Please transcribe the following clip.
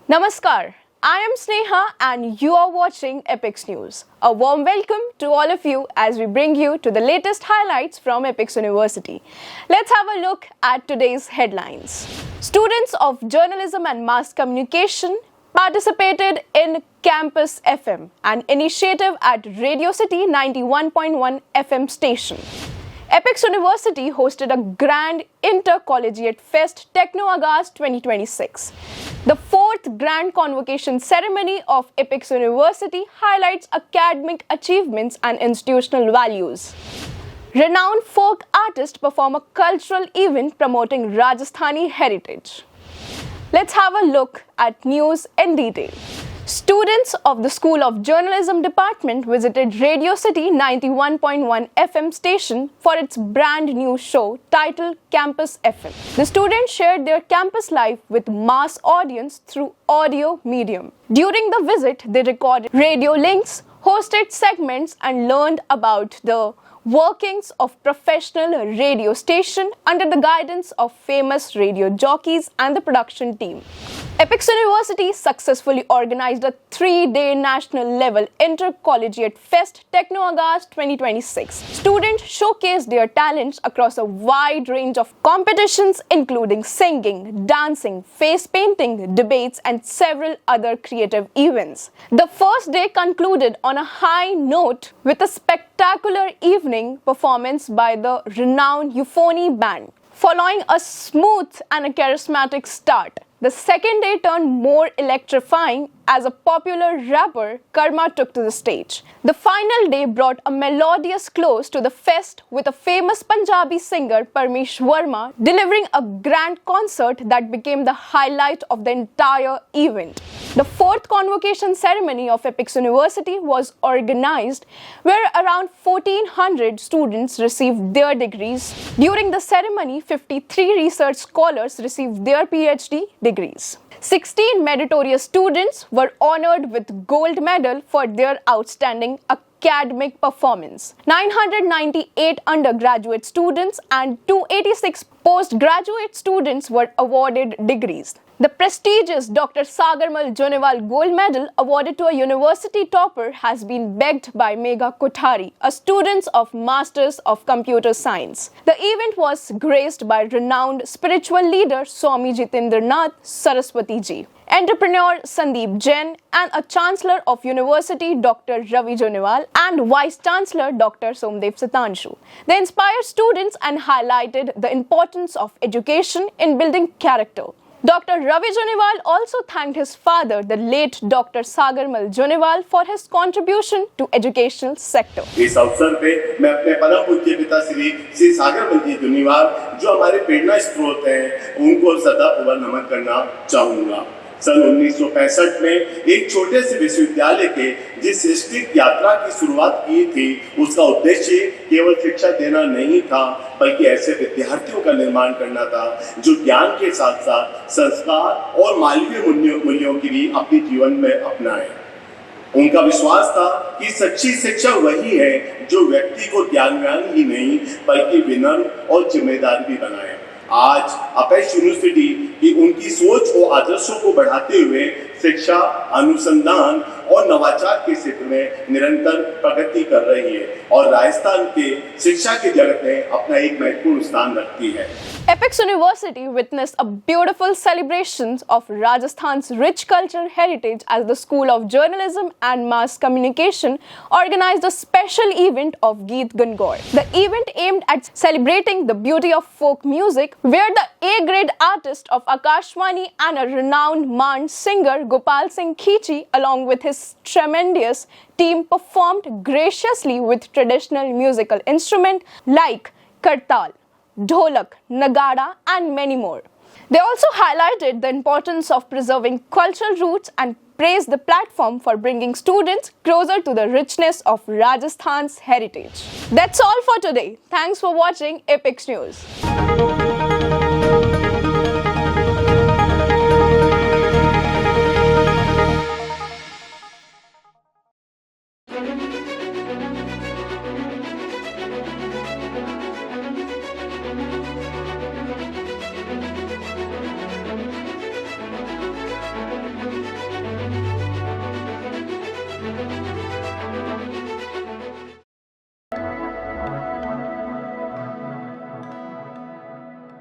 Namaskar, I am Sneha and you are watching Epix News. A warm welcome to all of you as we bring you to the latest highlights from Epix University. Let's have a look at today's headlines. Students of journalism and mass communication participated in Campus FM, an initiative at Radio City 91.1 FM station. Epix University hosted a grand intercollegiate fest Techno August 2026. The fourth grand convocation ceremony of Epix University highlights academic achievements and institutional values. Renowned folk artists perform a cultural event promoting Rajasthani heritage. Let's have a look at news in detail. Students of the School of Journalism Department visited Radio City 91.1 FM station for its brand new show titled Campus FM. The students shared their campus life with mass audience through audio medium. During the visit, they recorded radio links, hosted segments and learned about the workings of professional radio station under the guidance of famous radio jockeys and the production team. Epix University successfully organized a 3-day national level intercollegiate fest Techno August 2026. Students showcased their talents across a wide range of competitions including singing, dancing, face painting, debates and several other creative events. The first day concluded on a high note with a spectacular evening performance by the renowned Euphony band. Following a smooth and a charismatic start, the second day turned more electrifying as a popular rapper, Karma, took to the stage. The final day brought a melodious close to the fest with a famous Punjabi singer, Parmesh Verma, delivering a grand concert that became the highlight of the entire event. The fourth convocation ceremony of Epix University was organized where around 1400 students received their degrees. During the ceremony, 53 research scholars received their PhD degrees. 16 meritorious students were honored with gold medal for their outstanding academic performance. 998 undergraduate students and 286 postgraduate students were awarded degrees. The prestigious Dr. Sagarmal Jonewal Gold Medal awarded to a university topper has been bagged by Megha Kothari, a student of Masters of Computer Science. The event was graced by renowned spiritual leader Swami Jitendranath Saraswati Ji, entrepreneur Sandeep Jain, and a Chancellor of University Dr. Ravi Jonewal and Vice Chancellor Dr. Somdev Satanshu. They inspired students and highlighted the importance of education in building character. Dr. Ravi Jonewal also thanked his father, the late Dr. Sagarmal Jonewal, for his contribution to educational sector. इस अवसर पे मैं अपने परम पूज्य पिता श्री सागरमल जी जोनीवाल जो हमारे प्रेरणा स्रोत हैं उनको सदापुवर नमन करना चाहूँगा। सन 1965 में एक छोटे से विश्वविद्यालय के जिस सृष्टिक यात्रा की शुरुआत की थी उसका उद्देश्य केवल शिक्षा देना नहीं था बल्कि ऐसे विद्यार्थियों का निर्माण करना था जो ज्ञान के साथ साथ संस्कार और मानवीय मूल्यों की भी अपने जीवन में अपनाएं। उनका विश्वास था कि सच्ची शिक्षा वही है जो व्यक्ति को ज्ञानवान ही नहीं बल्कि विनम्र और जिम्मेदार भी बनाए। आज एपिक्स यूनिवर्सिटी की उनकी सोच और आदर्शों को बढ़ाते हुए शिक्षा, अनुसंधान और नवाचार के क्षेत्र में निरंतर प्रगति कर रही है और राजस्थान के शिक्षा के जगत में अपना एक महत्वपूर्ण स्थान रखती है। Epix University witnessed a beautiful celebration of Rajasthan's rich cultural heritage as the School of Journalism and Mass Communication organized a special event of Geet Gangaur. The event aimed at celebrating the beauty of folk music, where the A-grade artist of Akashvani and a renowned Mand singer Gopal Singh Khichi, along with his tremendous team, performed graciously with traditional musical instruments like kartal, dholak, nagada and many more. They also highlighted the importance of preserving cultural roots and praised the platform for bringing students closer to the richness of Rajasthan's heritage. That's all for today. Thanks for watching Epix News.